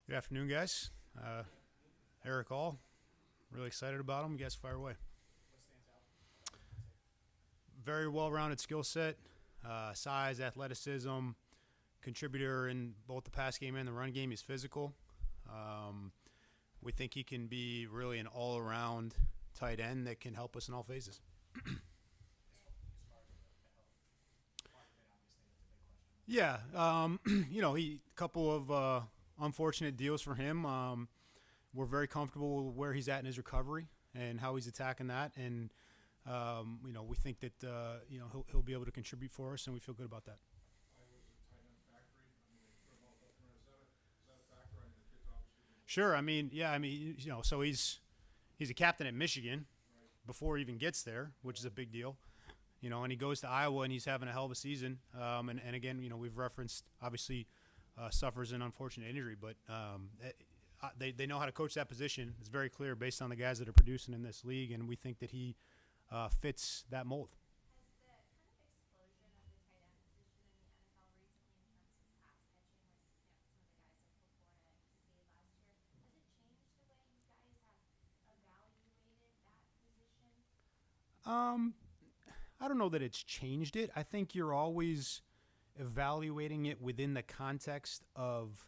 Good afternoon, guys. Erick All, really excited about him. You guys fire away. Very well-rounded skill set, size, athleticism, contributor in both the pass game and the run game. He's physical. We think he can be really an all-around tight end that can help us in all phases. Yeah, he a couple of unfortunate deals for him. We're very comfortable with where he's at in his recovery and how he's attacking that, and we think that he'll be able to contribute for us, and we feel good about that. Sure. So he's a captain at Michigan before he even gets there, which is a big deal. And he goes to Iowa and he's having a hell of a season. And again, we've referenced obviously suffers an unfortunate injury, but they know how to coach that position. It's very clear based on the guys that are producing in this league, and we think that he fits that mold. I don't know that it's changed it. I think you're always evaluating it within the context of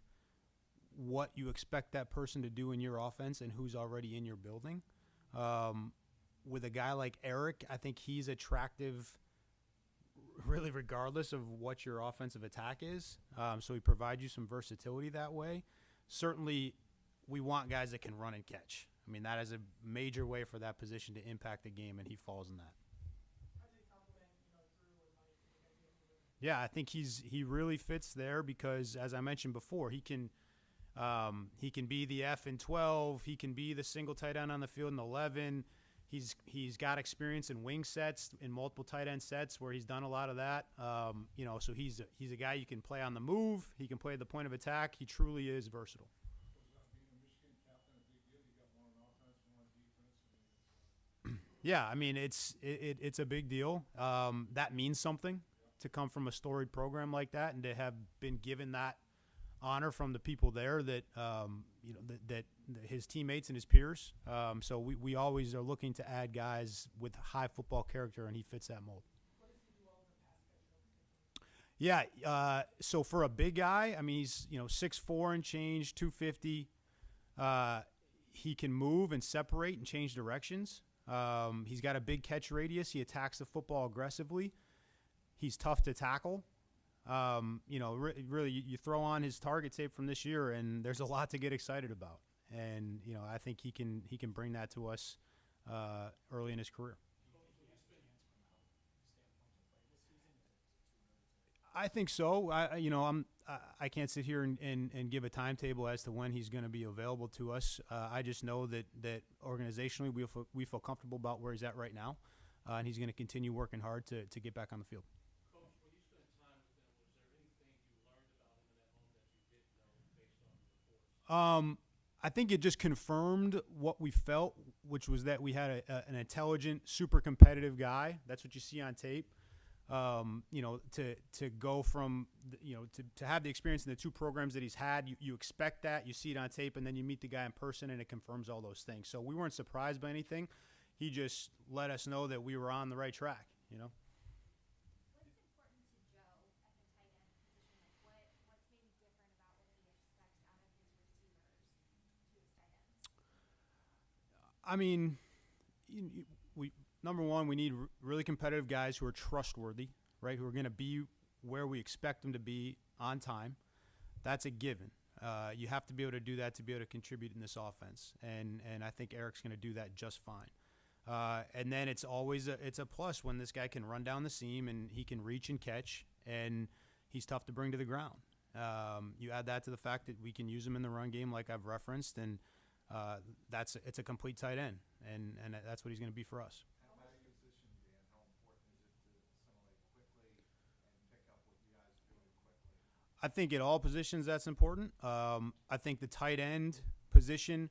what you expect that person to do in your offense and who's already in your building. With a guy like Erick, I think he's attractive really regardless of what your offensive attack is. So he provides you some versatility that way. Certainly, we want guys that can run and catch. That is a major way for that position to impact the game, and he falls in that. Yeah, I think he really fits there because, as I mentioned before, he can be the F in 12. He can be the single tight end on the field in 11. He's got experience in wing sets, in multiple tight end sets where he's done a lot of that. So he's a guy you can play on the move. He can play at the point of attack. He truly is versatile. Yeah, it's a big deal. That means something to come from a storied program like that and to have been given that honor from the people there that that his teammates and his peers. So we always are looking to add guys with high football character, and he fits that mold. Yeah, so for a big guy, he's 6'4" and change, 250. He can move and separate and change directions. He's got a big catch radius. He attacks the football aggressively. He's tough to tackle. Really, you throw on his target tape from this year, and there's a lot to get excited about. And I think he can bring that to us early in his career. I think so. I can't sit here and give a timetable as to when he's going to be available to us. I just know that organizationally we feel comfortable about where he's at right now, and he's going to continue working hard to get back on the field. Coach, when you spent time with him, was there anything you learned about him in that home that you didn't know based on the reports? I think it just confirmed what we felt, which was that we had an intelligent, super competitive guy. That's what you see on tape. To go from, to have the experience in the two programs that he's had, you expect that, you see it on tape, and then you meet the guy in person, and it confirms all those things. So we weren't surprised by anything. He just let us know that we were on the right track, What's important to Joe at the tight end position? What's maybe different about what he expects out of his receivers to his tight ends? Number one, we need really competitive guys who are trustworthy, right? Who are going to be where we expect them to be on time. That's a given. You have to be able to do that to be able to contribute in this offense, and I think Erick's going to do that just fine. And then it's always it's a plus when this guy can run down the seam and he can reach and catch, and he's tough to bring to the ground. You add that to the fact that we can use him in the run game, like I've referenced, and it's a complete tight end, and that's what he's going to be for us. I think at all positions that's important. I think the tight end position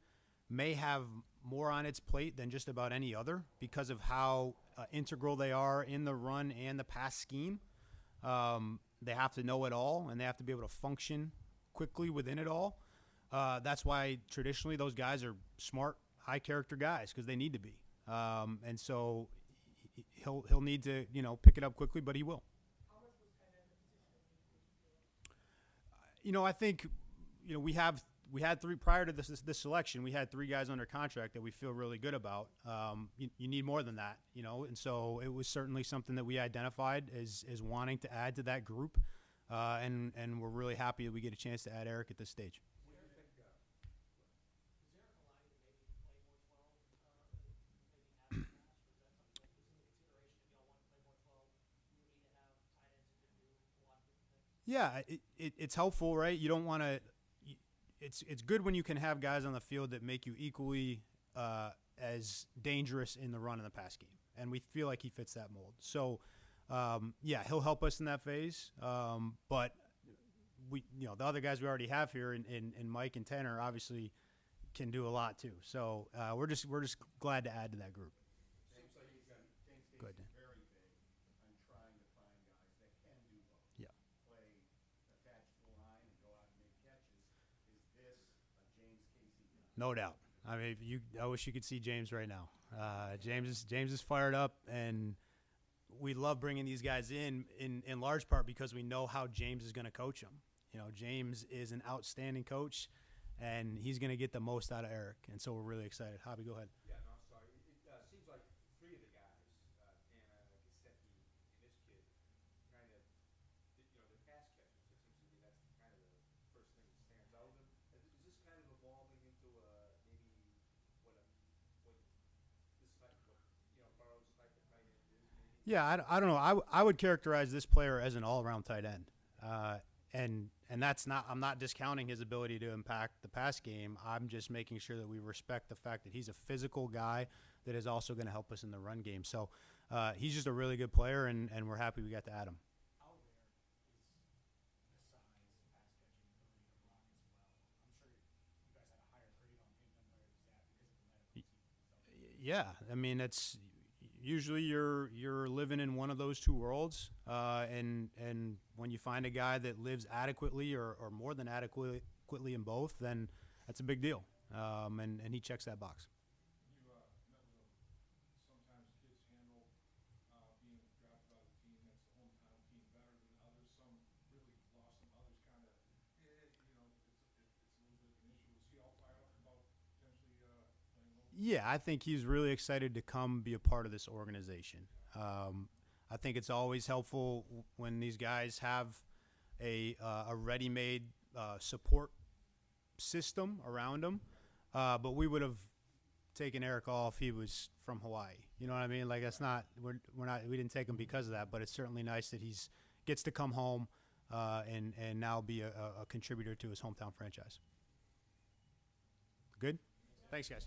may have more on its plate than just about any other because of how integral they are in the run and the pass scheme. They have to know it all, and they have to be able to function quickly within it all. That's why traditionally those guys are smart, high character guys because they need to be. And so he'll need to pick it up quickly, but he will. I think we had three prior to this selection. We had three guys under contract that we feel really good about. You need more than that, and so it was certainly something that we identified as wanting to add to that group, and we're really happy that we get a chance to add Erick at this stage. Yeah, it's helpful, right? You don't want to. It's good when you can have guys on the field that make you equally as dangerous in the run and the pass game, and we feel like he fits that mold. So, yeah, he'll help us in that phase. But the other guys we already have here, in Mike and Tanner, obviously can do a lot too. So we're just glad to add to that group. Seems like he's got Good. very big on trying to find guys that can do both. Yeah. Play attached to the line and go out and make catches. Is this a James Casey guy? No doubt. I mean, I wish you could see James right now. James is fired up, and we love bringing these guys in large part because we know how James is going to coach them. James is an outstanding coach, and he's going to get the most out of Erick, and so we're really excited. Javi, go ahead. Yeah, no, I'm sorry. It seems like three of the guys, Anna, Gasecki, and this kid, kind of, they're pass catchers. It seems to me that's kind of the first thing that stands out of them. Is this kind of evolving into maybe what this type, Burrow's type of tight end is? Maybe? Yeah, I don't know. I would characterize this player as an all-around tight end, and that's not. I'm not discounting his ability to impact the pass game. I'm just making sure that we respect the fact that he's a physical guy that is also going to help us in the run game. So he's just a really good player, and we're happy we got to add him. How rare is the size pass catching ability to block as well? I'm sure you guys had a higher grade on him than where he's at because of the medical team. Yeah, I mean it's usually you're living in one of those two worlds, and when you find a guy that lives adequately or more than adequately in both, then that's a big deal, and he checks that box. You met with sometimes kids handle being drafted by the team that's the hometown team better than others. Some really lost them. Others kind of, it's a little bit of an issue. Was he all fired up about potentially playing local? Yeah, I think he's really excited to come be a part of this organization. I think it's always helpful when these guys have a ready-made support system around them. But we would have taken Erick All if he was from Hawaii. You know what I mean? Like that's not we didn't take him because of that. But it's certainly nice that he's gets to come home and now be a contributor to his hometown franchise. Good. Thanks, guys.